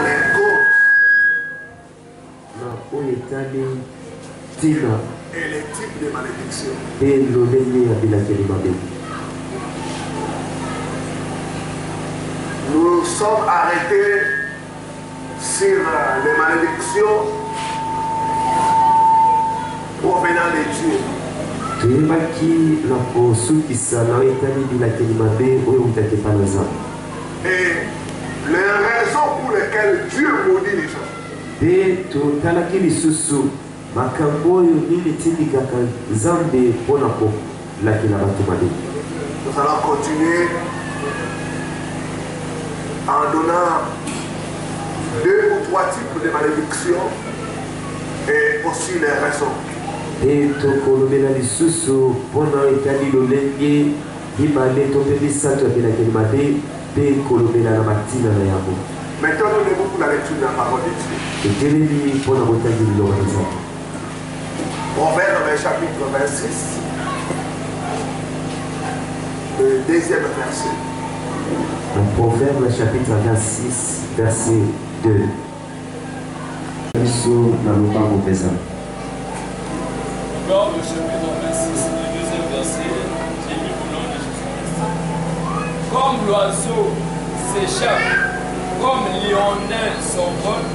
les causes et les types de malédictions. Nous sommes arrêtés sur les malédictions provenant de Dieu. Et les raisons pour lesquelles Dieu maudit les gens. Nous allons continuer en donnant 2 ou 3 types de malédictions et aussi les raisons. Maintenant, nous devons pour la lecture de la parole de Dieu. Proverbe chapitre 26, le 2e verset. Proverbe chapitre 26, verset 2. Proverbe chapitre 26, le 2e verset, j'ai lu au nom de Jésus-Christ. Comme l'oiseau s'échappe, comme l'hirondelle s'envole,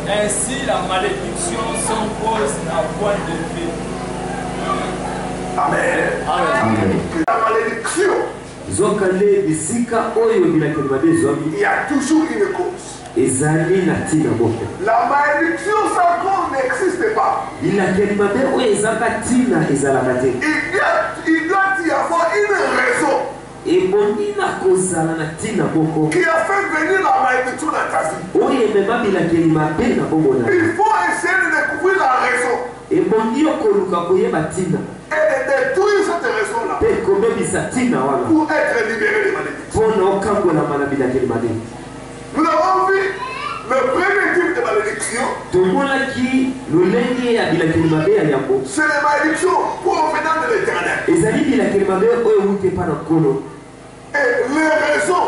ainsi la malédiction s'impose à point de vie. Amen. Amen. La malédiction, il y a toujours une cause. La malédiction sans cause n'existe pas. Il doit y avoir une raison qui a fait venir la malédiction dans ta vie. Il faut essayer de découvrir la raison et de détruire cette raison-là pour être libéré des malédictions. Nous avons vu le premier type de malédiction. C'est les malédictions provenant de l'Éternel. Et les raisons.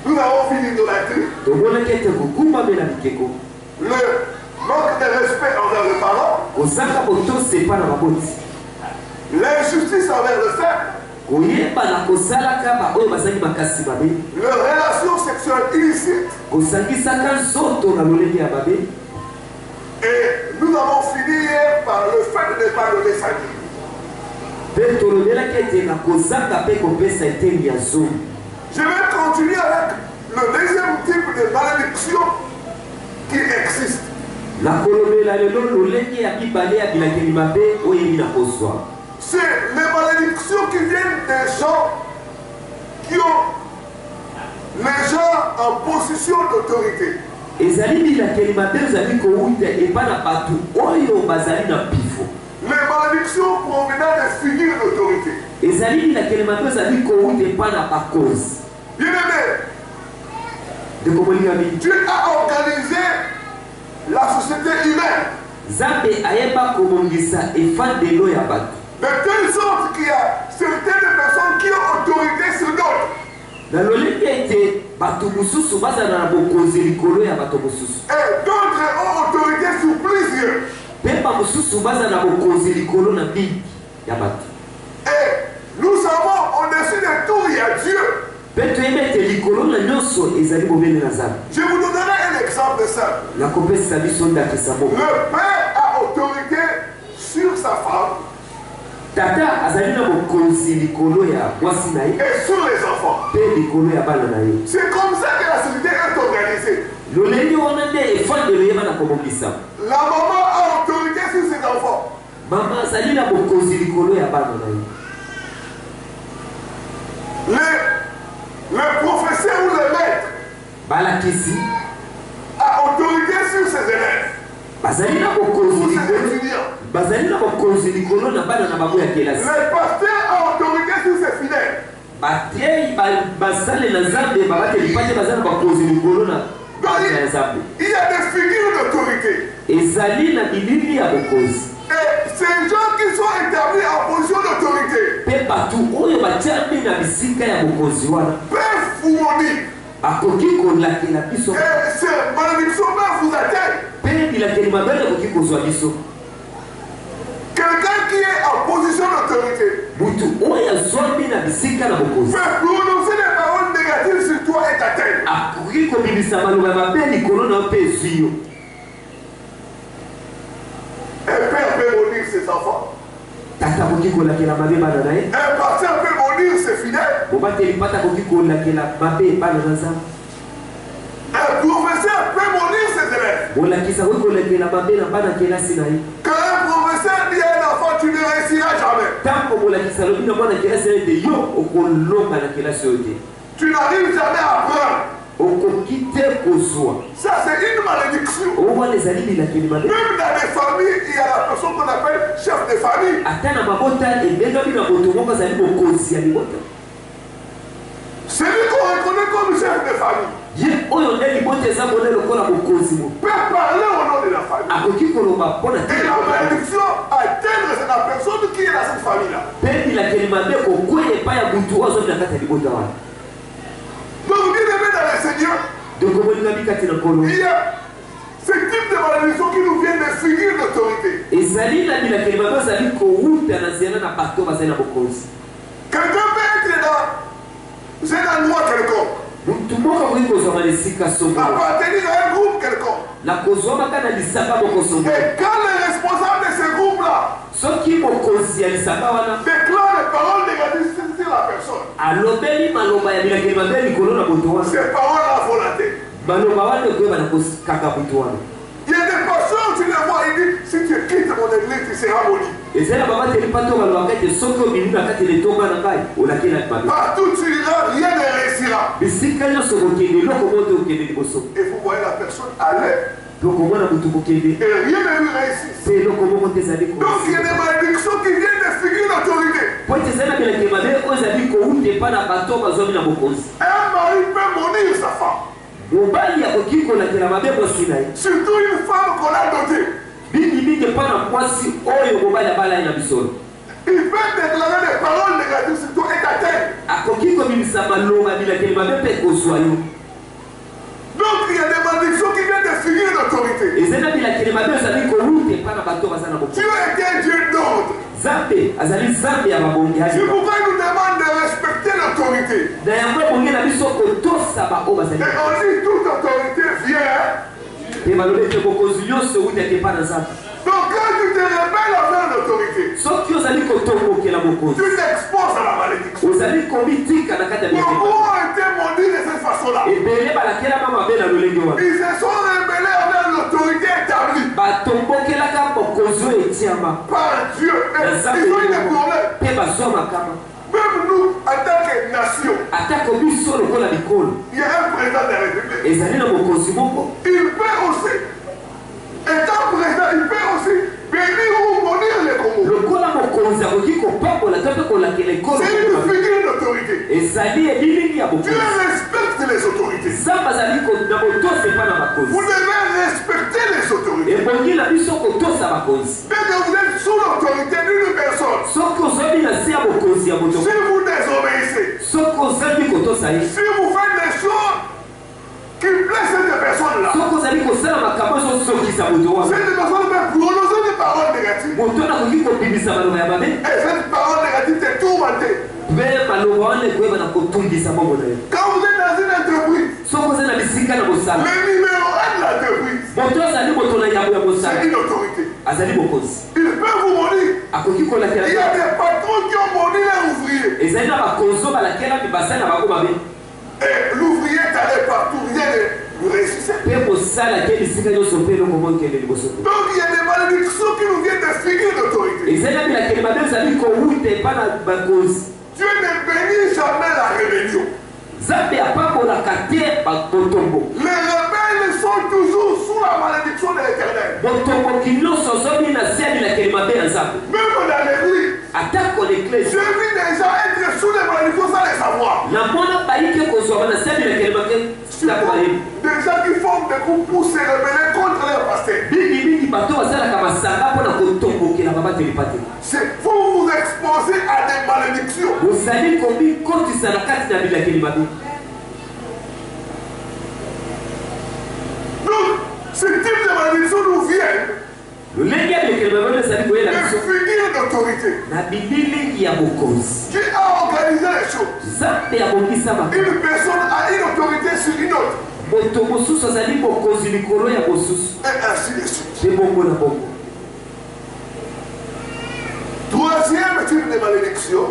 Nous avons vu l'idolâtrie. Le manque de respect envers le parent. L'injustice envers le frère. Leur relation sexuelle illicite. Et nous avons fini hier par le fait de ne pas donner sa vie. Je vais continuer avec le deuxième type de malédiction qui existe. C'est les malédictions qui viennent des gens qui ont les gens en position d'autorité. Les malédictions provenant des figures d'autorité. Bien-aimé, Dieu a organisé la société humaine de telle sorte qu'il y a certaines personnes qui ont autorité sur d'autres. Et d'autres ont autorité sur plusieurs. Et nous savons, au-dessus de tout, il y a Dieu. Je vous donnerai un exemple simple. Le père a autorité sur sa femme et sur les enfants. C'est comme ça que la société est organisée. La maman a autorité sur ses enfants. Le professeur ou le maître a autorité sur ses élèves. Sur ses étudiants. Le pasteur a autorité sur ses fidèles. Il y a des figures d'autorité. Et Et ces gens qui sont établis en position d'autorité peuvent vous maudire. Et ces malédictions peuvent vous atteindre. Quelqu'un qui est en position d'autorité peut prononcer des paroles négatives sur toi et t'atteindre. Un père peut maudire ses enfants. Un pasteur peut maudire ses fidèles. Un professeur peut maudire ses élèves. Quand un professeur dit à un enfant, tu ne réussiras jamais. Tu n'arrives jamais à apprendre. Ça, c'est une malédiction. Même dans les familles, il y a la personne qu'on appelle chef de famille. Celui qu'on reconnaît comme chef de famille peut parler au nom de la famille. Et la malédiction atteindre la personne qui est dans cette famille-là. Donc, bien aimé dans le Seigneur, il y a ce type de malédiction qui nous vient des figures d'autorité. Quelqu'un peut être dans un endroit quelconque, appartenir à un groupe quelconque. Et quand les responsables de ce groupe-là déclarent les paroles négatives sur la personne, ces paroles-là vont la tête. Il y a des pasteurs, tu les vois, ils disent, si tu quittes mon église, tu seras maudit. Partout tu iras, rien ne réussira. Et vous voyez la personne aller. Et rien ne lui réussit. Donc il y a des malédictions qui viennent des figures d'autorité. Un mari peut maudire sa femme. Surtout une femme qu'on a dotée. Il peut déclarer des paroles négatives sur toi et t'atteindre. Donc il y a des malédictions qui viennent des figures d'autorité. Dieu est un Dieu d'ordre. C'est pourquoi il nous demande de respecter l'autorité. Et on dit toute autorité vient. Donc quand tu te rebelles envers l'autorité, tu t'exposes à la malédiction. Beaucoup ont été maudits de cette façon-là. Ils se sont rebellés envers l'autorité établie par Dieu. Et ils ont eu des problèmes. Même nous, en tant que nation, il y a un président de la République. Il peut aussi, étant président, il peut aussi venir ou maudire les Congos. C'est une figure d'autorité. Dieu respecte les autorités. Vous devez respecter les autorités. Dès que vous êtes sous l'autorité d'une personne, si vous désobéissez, si vous faites des choses qui plaisent cette personne-là, cette personne peut prononcer des paroles négatives. Et cette parole négative t'est tourmentée. Quand vous êtes dans une entreprise, le numéro 1 de l'entreprise, c'est une autorité. Il peut vous maudire. Il y a des patrons qui ont maudit les ouvriers. Et l'ouvrier est allé partout, rien ne réussissait. Donc il y a des malédictions qui nous viennent des figures d'autorité. Dieu ne bénit jamais la rébellion. Les rebelles sont toujours sous la malédiction de l'Éternel. Même dans l'église, je vis des gens être sous les malédictions sans les savoir. Des gens qui forment des groupes pour se rebeller contre leur pasteur. C'est vous vous exposez à des malédictions. Donc, ce type de malédiction nous vient de figure d'autorité qui a organisé les choses. Une personne a une autorité sur une autre. Et ainsi de suite. Troisième type de malédiction,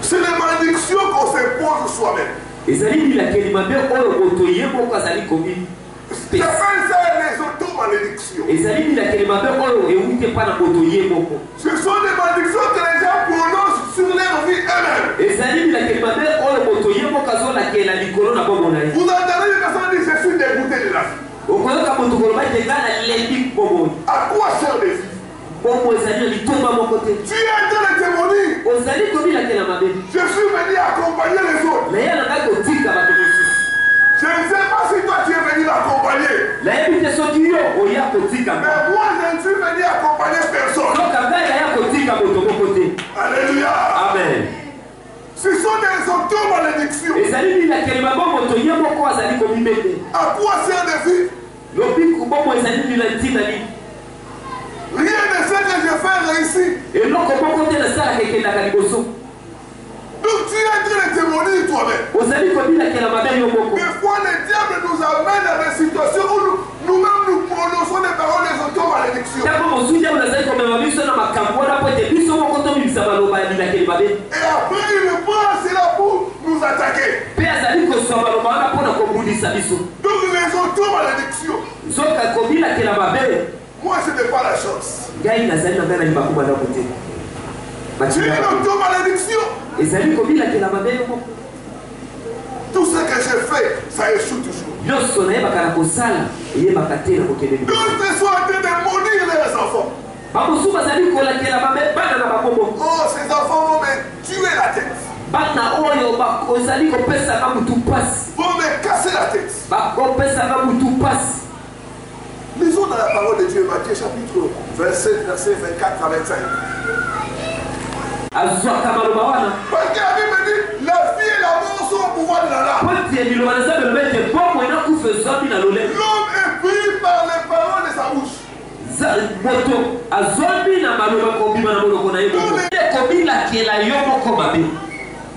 c'est les malédictions qu'on s'impose soi-même. J'appelle ça les auto-malédictions. Ce sont des malédictions que les gens prononcent sur leur vie eux-mêmes. Vous entendez une personne dire je suis dégoûté de la vie. À quoi sert des vies? Tu es en train de témoigner. Je suis venu accompagner les autres. Je ne sais pas si toi tu es venu l'accompagner. Mais moi je ne suis venu accompagner personne. Alléluia. Amen. Ce sont des auto-malédictions. À quoi sert des vies? Rien de ce que je fais réussit. Donc tu es en train de témoigner toi-même. Des fois le diable nous amène à des situations où nous-mêmes nous prononçons des paroles des auto-malédictions. Et après il prend cela pour nous attaquer. Donc les auto-malédictions. Moi je n'ai pas la chance. C'est une auto-malédiction. Tout ce que je fais, ça échoue toujours. D'autres sont en train de maudire les enfants. Oh, ces enfants vont me tuer la tête. Vont me casser la tête. Lisons dans la parole de Dieu, Matthieu chapitre 27, verset 24 à 25. Parce que la Bible me dit, la vie et la mort sont au pouvoir de la langue. L'homme est pris par les paroles de sa bouche.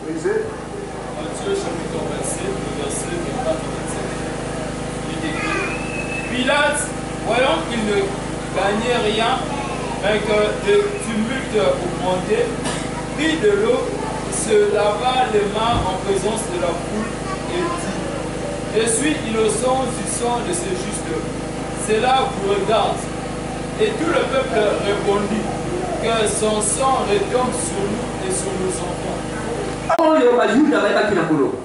Lisez. Matthieu chapitre 27, verset 24 à 25. Pilate, voyant qu'il ne gagnait rien, mais que le tumulte augmentait, prit de l'eau, se lava les mains en présence de la foule et dit: je suis innocent du sang de ce juste. Cela vous regarde. Et tout le peuple répondit: que son sang retombe sur nous et sur nos enfants.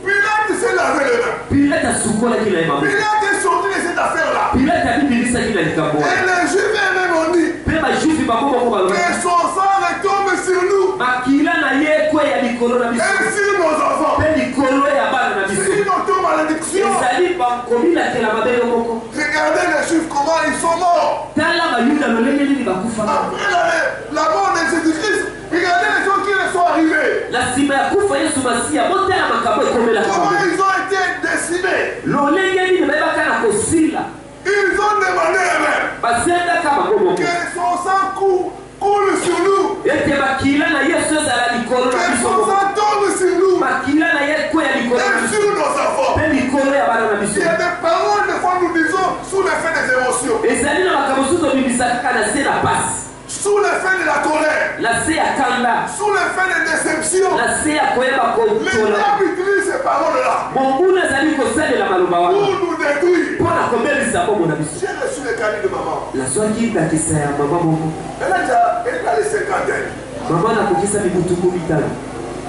Pilate s'est lavé les mains. Pilate est sorti de cette affaire-là. Et les Juifs eux-mêmes ont dit que son sang retombe sur nous et sur nos enfants. C'est une auto-malédiction. Regardez les Juifs comment ils sont morts. Après la mort de Jésus-Christ, regardez les gens qui les sont arrivés. Comment ils ont été décimés. Ils ont demandé eux-mêmes que son sang coule sur nous. Que son sang tombe sur nous. Et sur nos enfants. Il y a des paroles, des fois nous disons sous l'effet des émotions. Sous l'effet de la colère. Sous l'effet de déception. Le diable utilise ces paroles-là pour nous détruire. J'ai reçu le cadeau de maman. Elle a les cinquantaines.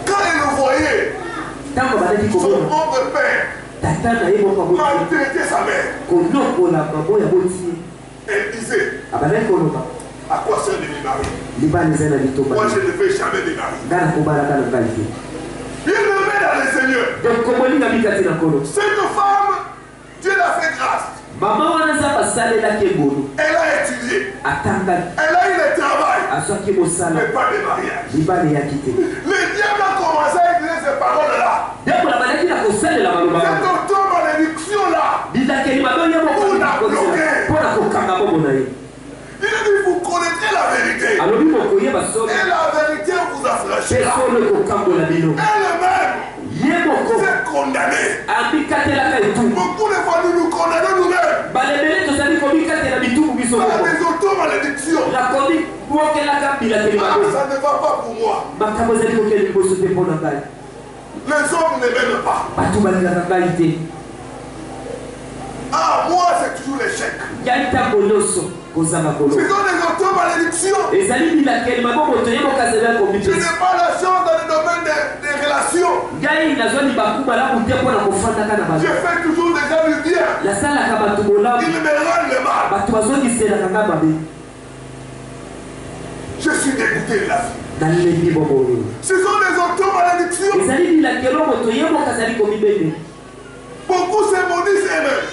Quand elle le voyait, son propre père maltraitait sa mère. Elle disait: à quoi sert de me marier? Moi je ne vais jamais me marier. Bien-aimé dans le Seigneur, cette femme, Dieu l'a fait grâce. Elle a utilisé étudié. Elle a eu le travail. Mais pas de mariage. Le diable a commencé à utiliser ces paroles-là. Cette auto-malédiction-là. Pour la bloquer. Il a dit, vous connaîtrez la vérité. Et la vérité vous affranchira. Elle-même s'est condamnée. Beaucoup de fois nous nous condamnons nous-mêmes. Par des auto-malédictions. Ça ne va pas pour moi. Les hommes ne m'aiment pas. Ah, moi c'est toujours l'échec. Ce sont des auto-malédictions. Je n'ai pas la chance dans le domaine des relations. Je fais toujours des gens du bien. Ils me rendent le mal. Je suis dégoûté de la vie. Ce sont des auto-malédictions. Beaucoup se maudissent eux-mêmes.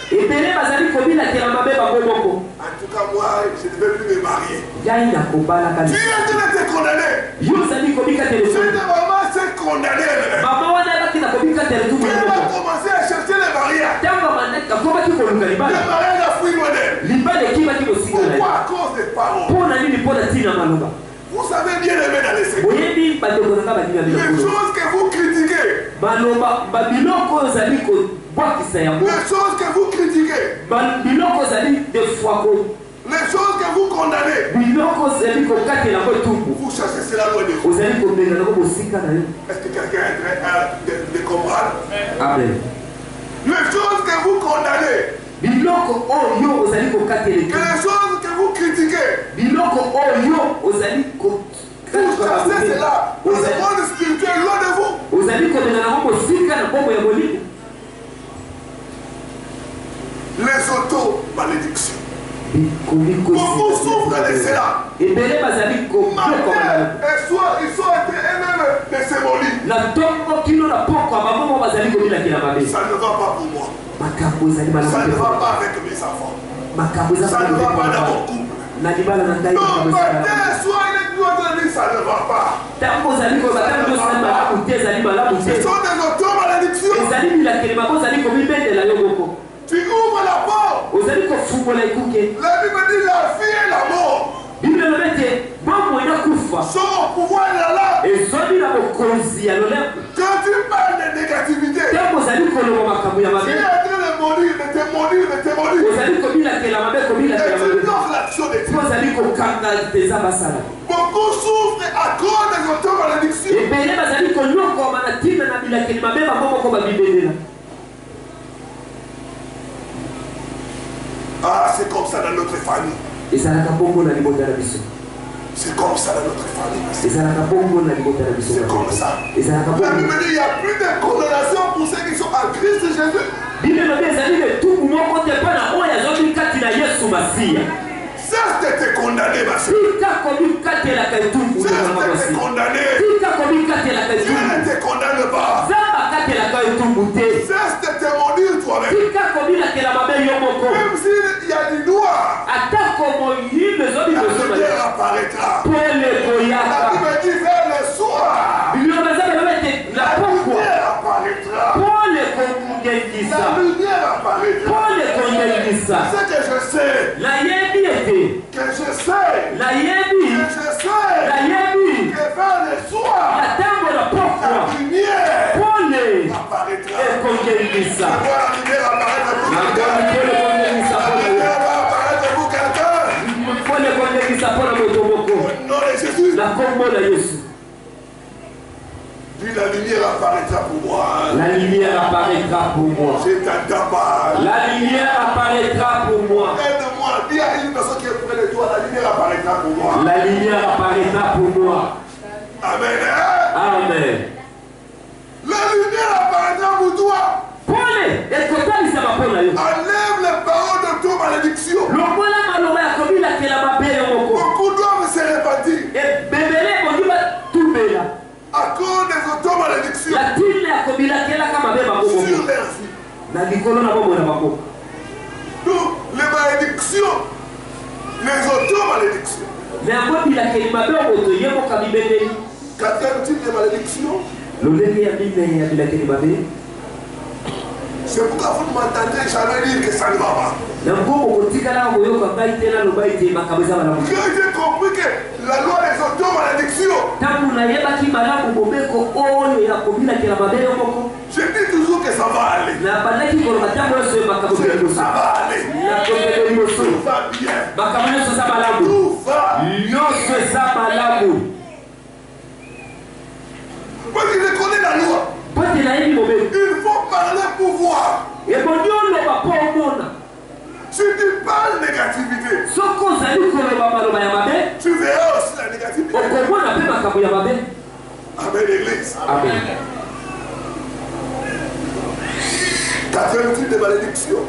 En tout cas, moi, je ne vais plus me marier. Tu es en train de te condamner. Cette maman s'est condamnée elle-même. Elle va commencer à chercher les mariages. Les mariages a fui loin d'elle. Pourquoi? À cause des paroles. Vous savez bien aimer dans les secteurs. Les choses que vous critiquez. Les choses que vous critiquez. Les choses que vous condamnez. Vous cherchez cela loin de vous. Est-ce que quelqu'un est en train de comprendre? Amen. Les choses que vous condamnez. Que les choses que vous critiquez. Vous cherchez cela dans le monde spirituel loin de vous. Les auto-malédictions. Beaucoup souffrent de cela. Ils sont eux-mêmes de ces molis. Ça ne va pas pour moi. Ça ne va pas avec mes enfants. Ça ne va pas dans mon couple. Non, matin, soir, il est droit de dire ça ne va pas. Ce sont des auto-malédictions. Tu ouvres la porte. La Bible dit la vie et la mort sont au pouvoir de la langue. Quand tu parles de négativité, tu es en train de mourir, de te mourir. Et tu donnes l'action de Dieu. Beaucoup souffrent à cause des auto-malédictions. Ah, c'est comme ça dans notre famille. C'est comme ça dans notre famille. C'est comme ça. La Bible dit qu'il n'y a plus de condamnation pour ceux qui sont en Christ Jésus. Certes, tu es condamné, ma soeur. Certes, tu es condamné. Dieu ne te condamne pas. Certes, tu es maudit toi-même. Même s'il y a du noir, la lumière apparaîtra. La Bible dit vers le soir, la lumière apparaîtra. La lumière apparaîtra. C'est que je sais. Que je sais. Que vers le soir, la lumière apparaîtra. Je vois la lumière apparaître pour quelqu'un. La lumière va apparaître pour quelqu'un. Au nom de Jésus. Puis la lumière apparaîtra pour moi. La lumière apparaîtra pour moi. Je t'entends pas. La lumière apparaîtra pour moi. Aide-moi. Dis à une personne qui est près de toi, la lumière apparaîtra pour moi. La lumière apparaîtra pour moi. Amen. Amen. La lumière apparaîtra pour toi. Enlève les paroles de ton malédiction. Beaucoup doivent se repentir. À cause des auto-malédictions sur leur vie. Donc, les malédictions Les auto-malédictions. Quatrième type de malédiction. C'est pourquoi vous ne m'entendez jamais dire que ça ne va pas. Quand j'ai compris que la loi des auto-malédictions, je dis toujours que ça va aller. Ça va aller. Tout va bien. Tout va bien. Parce que je connais la loi. Il faut parler pour voir. Si tu parles négativité, tu verras aussi la négativité. Amen, l'église. Amen. Quatrième type de malédiction.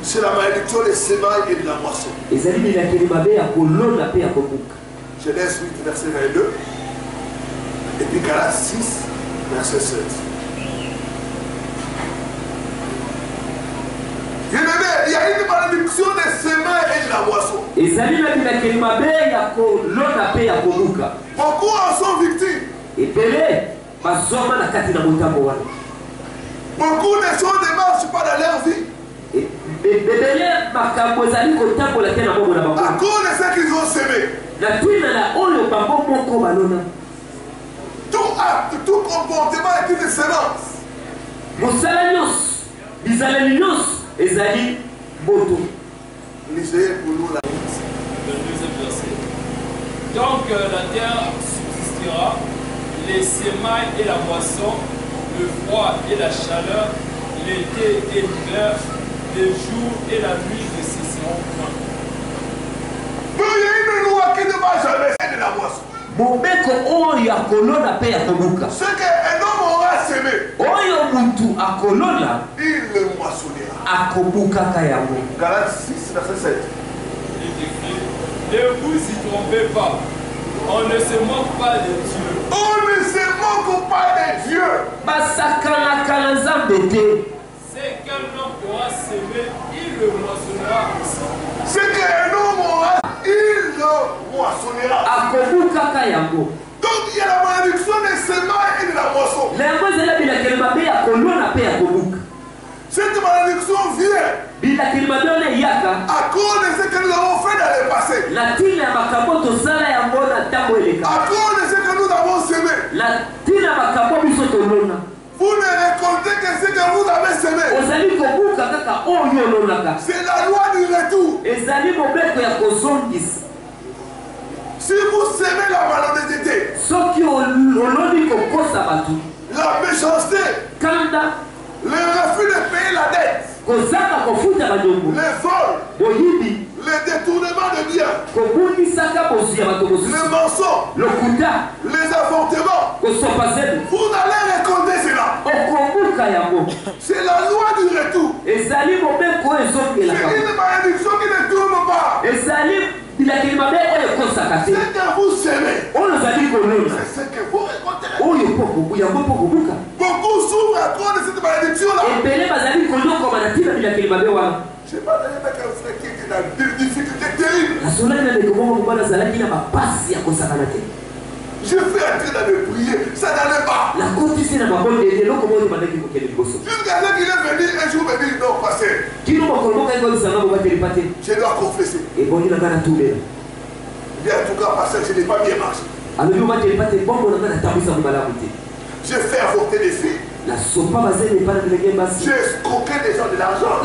C'est la malédiction des semailles et de la moisson. Genèse 8, verset 22. Et puis Galates 6, verset 7. Il y a une malédiction des semailles et de la moisson. Beaucoup en sont victimes. Beaucoup ne sont ne marchent pas dans leur vie. À cause de ce qu'ils ont semé. Tout acte, tout comportement est une semence. Lisez pour nous la le deuxième verset. Donc la terre subsistera, les semailles et la moisson, le froid et la chaleur, l'été et l'hiver, les jours et la nuit ne cesseront point. Il y a une loi qui ne va jamais faire de la moisson. Ce qu'un homme aura semé, il le moissonnera. Galates 6, verset 7. Il est écrit, ne vous y trompez pas, on ne se moque pas de Dieu. On ne se moque pas de Dieu. C'est qu'un homme aura semé, il le moissonnera aussi. Ce qu'un homme aura, il le moissonnera. Donc il y a la malédiction des semailles et de la moisson. Cette malédiction vient à cause de ce que nous avons fait dans le passé. À cause de ce que nous avons semé. Vous ne récoltez que ce que vous avez semé. C'est la loi du retour. Si vous semez la malhonnêteté, la méchanceté, le refus de payer la dette, les vols, le détournement de biens, le mensonge, les avortements, vous allez récolter cela. C'est la loi du retour. C'est une malédiction qui ne tourne pas. Ce que vous semez, c'est ce que vous récolterez. Beaucoup souffrent à cause de cette malédiction-là. Je n'ai pas d'ailleurs avec un frère qui était dans des difficultés terribles. J'ai fait entrer dans le prier, ça n'allait pas. Jusqu'à ce qu'il est venu un jour me dire non, pasteur. Je dois confesser. Bien, en tout cas, pasteur, je n'ai pas bien marché. J'ai fait avorter des filles. J'ai escroqué des gens de l'argent.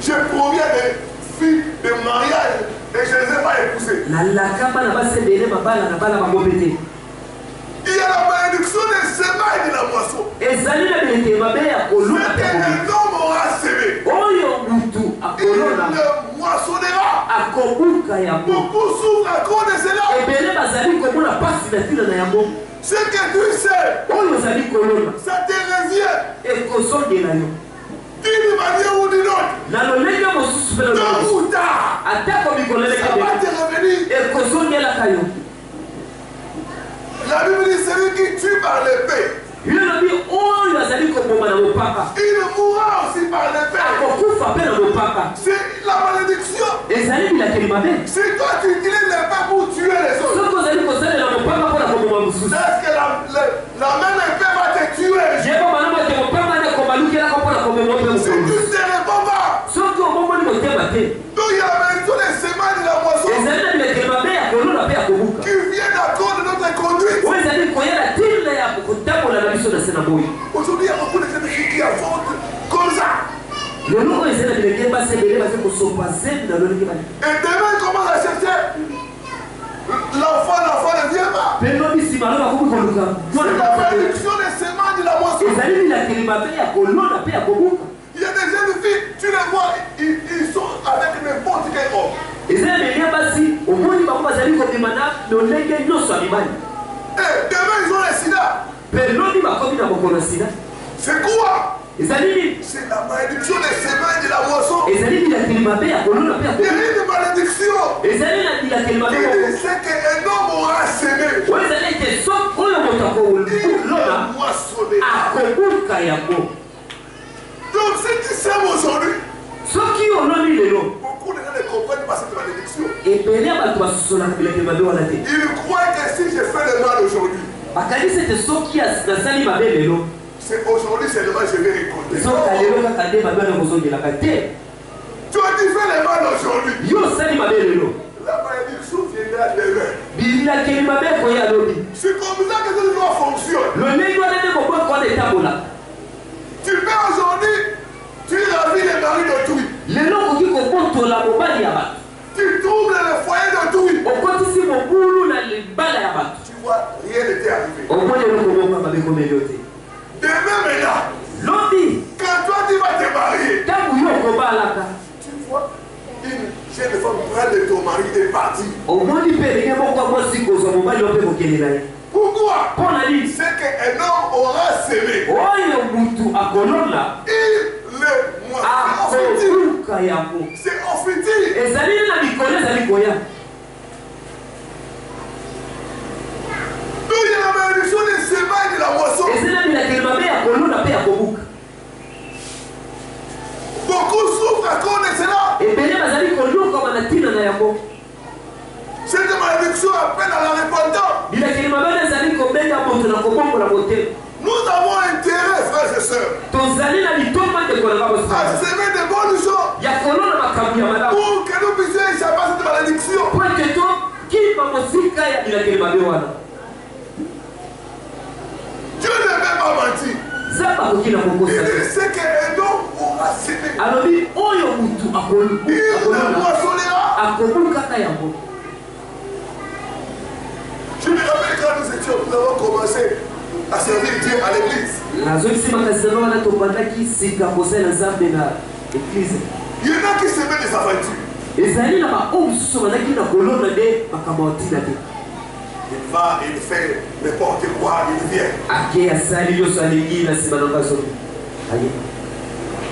J'ai promis à des filles de mariage et je ne les ai pas épousées. Il y a la malédiction des semailles de la moisson. C'est qu'un homme aura semé. Il le moissonnera. Beaucoup souffrent à cause de cela. Ce que tu sais, ça te revient. D'une manière ou d'une autre. Tôt ou tard, ça va te revenir. La Bible dit celui qui tue par l'épée Il mourra aussi par l'épée. C'est la malédiction. Si toi tu utilises l'épée pour tuer les autres, est-ce que la même épée va te tuer? Si tu ne te réponds pas, donc il y a tous les semaines de la moisson qui viennent à cause de notre conduite. Aujourd'hui, il y a beaucoup de gens qui affrontent comme ça. Et demain, il commence à chercher l'enfant ne vient pas. C'est la malédiction des semaines de la moisson. Il y a des jeunes filles, tu les vois, ils sont avec n'importe quel homme. Et demain, ils ont le sida. C'est quoi? C'est la malédiction des semaines de la moisson. Il y a une malédiction. Il sait qu'un homme aura semé. Il moissonnera. Donc si tu sèmes aujourd'hui, beaucoup de gens ne comprennent pas cette malédiction. Ils croient que si je fais le mal aujourd'hui, c'est aujourd'hui seulement je vais récolter. Tu as dit fais le mal aujourd'hui. La malédiction viendra demain. C'est comme ça que ce doit fonctionner. Tu fais aujourd'hui, tu ravis les maris d'autrui. Tu troubles le foyer d'autrui. Tu vois, rien n'était arrivé. Demain maintenant, quand toi tu vas te marier, tu vois, une jeune femme prend de ton mari et partit. Pourquoi? C'est qu'un homme aura semé. Il le moissonne. C'est offensive. Donc il y a la malédiction des semaines de la moisson. Beaucoup souffrent à cause de cela. Cette malédiction appelle à la repentance. Nous avons intérêt, frères et sœurs, à semer de bonnes choses pour que nous puissions échapper à cette malédiction. Dieu ne veut pas mentir. Il sait qu'un homme aura semé. Il le moissonnera. Je me rappelle quand nous avons commencé à servir Dieu à l'église. Il y en a qui semaient des aventures. Il va, il fait n'importe quoi, il vient.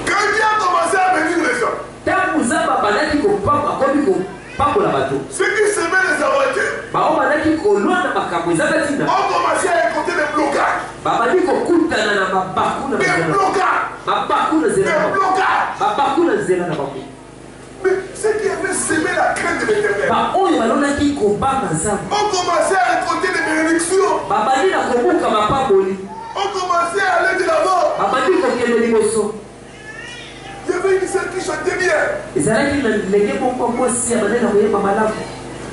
Quand Dieu a commencé à bénir les gens, ceux qui semaient les aventures ont commencé à écouter des blocages. Des blocages. Mais ceux qui avaient semé la crainte de l'Éternel ont commencé à récolter des bénédictions. Ont commencé à aller de l'avant. Il y avait une sœur qui chantait bien.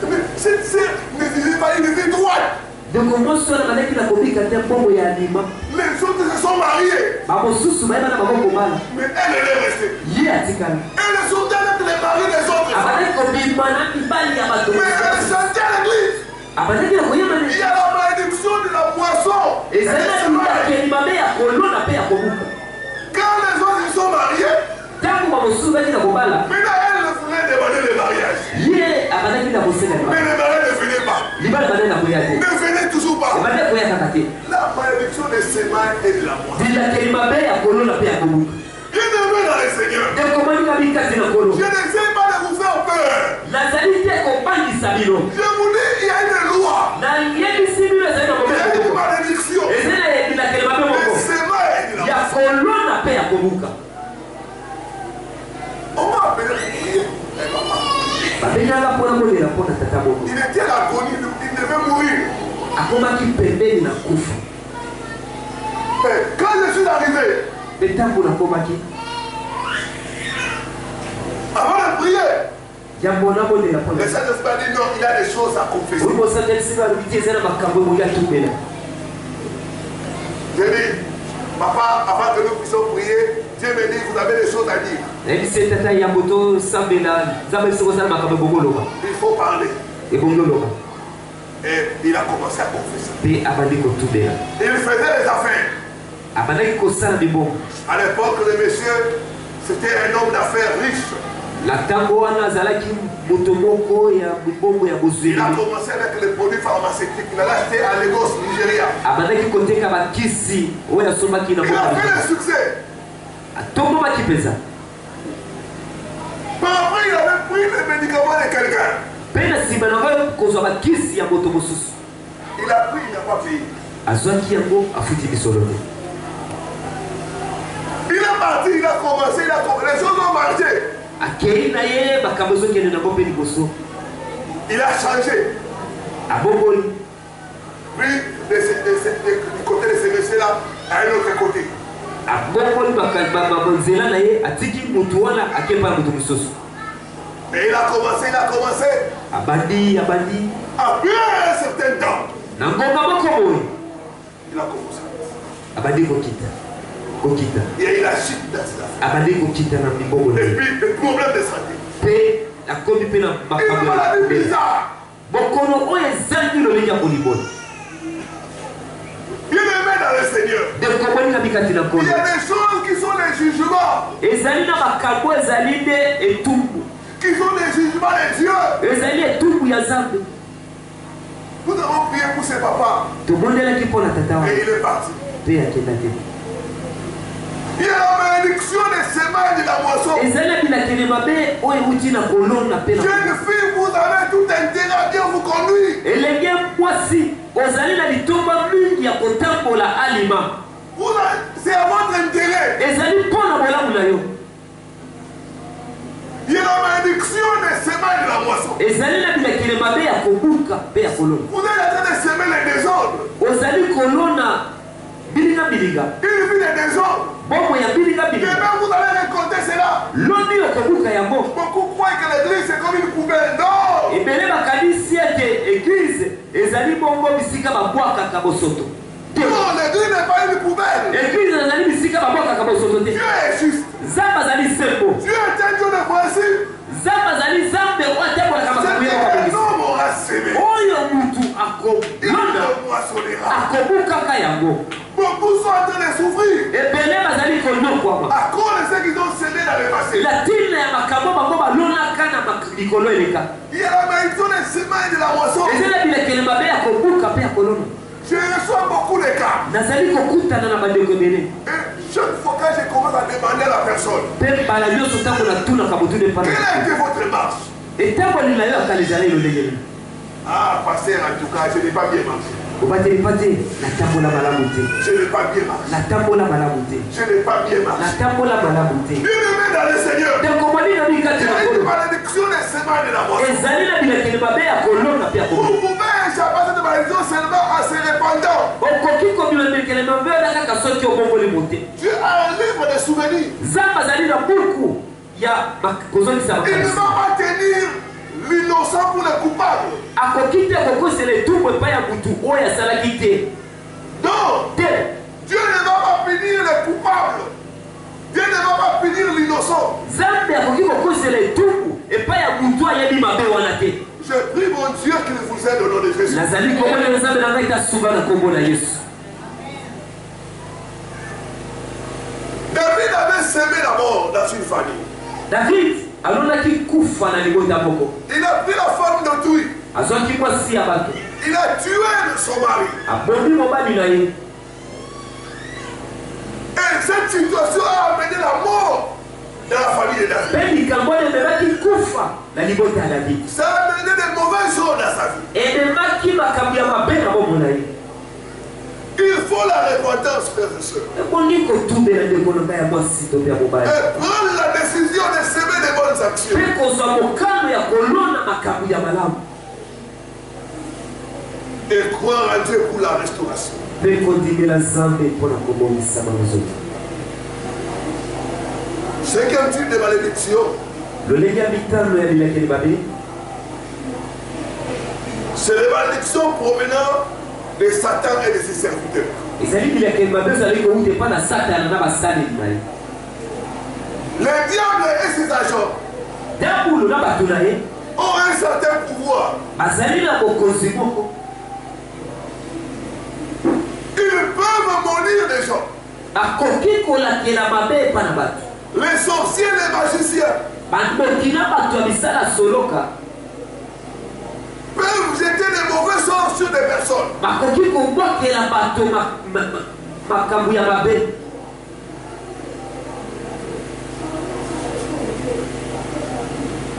Mais cette sœur ne vivait pas une vie droite. Les autres se sont mariés. Mais elle est restée. Elle sortait avec les maris des autres. Mais elle chantait à l'église. Il y a la malédiction de la moisson. Quand les autres sont mariés, maintenant elle voulait demander le mariage. Mais le mariage ne venait pas. Ne venait toujours pas. La malédiction des semaines et de la moisson. Bien-aimé dans le Seigneur, je n'essaie pas de vous faire peur. Je vous dis, il y a une loi. Il y a une malédiction. Quand je suis arrivé, avant de prier, le Saint-Esprit a dit non, il a des choses à confesser. J'ai dit, papa, avant que nous puissions prier, Dieu me dit, vous avez des choses à dire. Il faut parler. Et il a commencé à confesser. Il faisait les affaires. À l'époque, le monsieur, c'était un homme d'affaires riche. Il a commencé avec les produits pharmaceutiques. Il a acheté à Lagos, Nigeria. Il a fait le succès. Par après, il avait pris les médicaments de quelqu'un. Il a pris, il n'a pas payé. Il est parti, il a commencé, les choses ont marché. Il a changé. Puis, du côté de ce monsieur-là, à un autre côté. Et il a commencé. Après un certain temps, il a commencé. Et il a chute dans ses affaires. Et puis, le problème de santé. Une maladie bizarre. Bien-aimé dans le Seigneur. Il y a des choses qui sont les jugements. Qui sont les jugements de Dieu. Nous avons prié pour ses papas. Et il est parti. Il y a la malédiction des semaines de la moisson. Jeune fille, vous avez tout intérêt à bien vous conduire. C'est à votre intérêt. Il y a la malédiction des semaines de la moisson. Vous êtes en train de semer les désordres. Une vie de désordre. Et même vous allez récolter cela. Beaucoup croient que l'église c'est comme une poubelle. Non. Non, l'église n'est pas une poubelle. Dieu est juste. Dieu est un Dieu de principe. Un homme aura semé. Il le moissonnera. Beaucoup sont en train de souffrir à cause de ce qu'ils ont semé dans le passé. Il y a la malédiction des semaines de la moisson. Je reçois beaucoup de cas. Et chaque fois que je commence à demander à la personne, quelle a été votre marche? Ah, pasteur, en tout cas, je n'ai pas bien marché. Je n'ai pas bien marché. Je n'ai pas bien marché. Bien-aimé dans le Seigneur. Il y a une malédiction des semaines de la moisson. Vous pouvez échapper à cette malédiction seulement en se répandant. Dieu a un livre de souvenirs. Il ne va pas tenir l'innocent pour le coupable. Non. Dieu ne va pas punir le coupable. Dieu ne va pas punir l'innocent. Je prie mon Dieu qu'il vous aide au nom de Jésus. David avait semé la mort dans une famille. Il a pris la femme d'autrui. Il a tué son mari. Et cette situation a amené la mort dans la famille de David. Ça a amené de mauvaises choses dans sa vie. Il faut la repentance, frères et sœurs. Et prendre la décision de semer des bonnes actions. Et Et croire à Dieu pour la restauration. Cinquième type de malédiction. C'est les malédictions provenant de Satan et de ses serviteurs. Les diables et ses agents ont un certain pouvoir. Ils peuvent maudire des gens. Les sorciers, les magiciens peuvent jeter des mauvais sorts sur des personnes.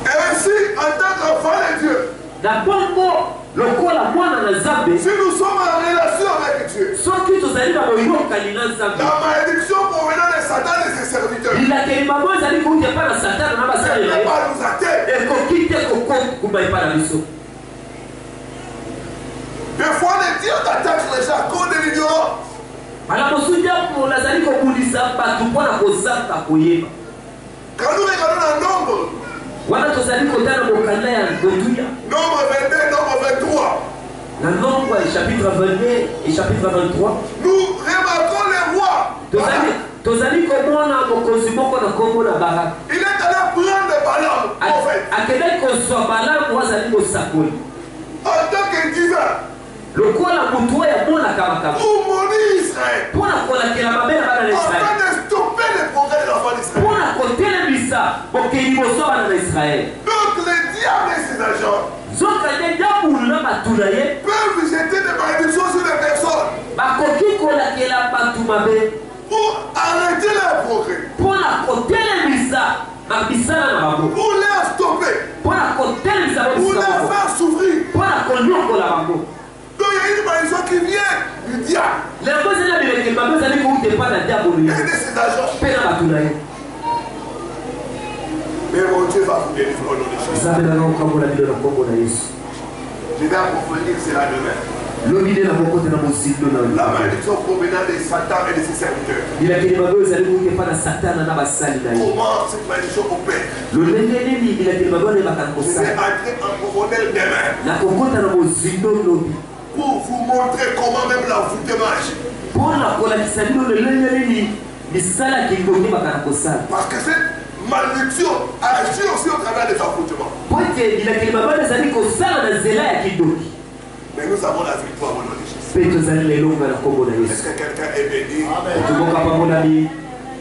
Et ainsi, en tant qu'enfant de Dieu, si nous sommes en relation avec Dieu, la malédiction provenant de Satan et ses serviteurs ne peut pas nous atteindre. Des fois, les dieux attaquent les gens à cause de l'ignorance. Quand nous regardons le nombre, nombre 22, nombre 23, chapitre 22 et chapitre 23, nous remarquons les rois. Il est allé prendre Balaam, prophète, en tant que divin, pour maudire Israël, afin de stopper les progrès de l'enfant d'Israël. Donc les diables et ses agents peuvent jeter des malédictions sur les personnes pour arrêter leur progrès, pour les stopper, pour les faire souffrir. Donc il y a une malédiction qui vient du diable et de ses agents. Mais mon Dieu va vous délivrer au nom de Jésus. Je vais approfondir cela demain. La malédiction provenant de Satan et de ses serviteurs. Comment cette malédiction opère? Je vais entrer en profondeur demain pour vous montrer comment même la voûte marche. Parce que cette malédiction agit aussi au travers des affrontements. Mais nous avons la victoire au nom de Jésus. Est-ce que quelqu'un est béni?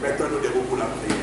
Maintenant nous devons pour la prière.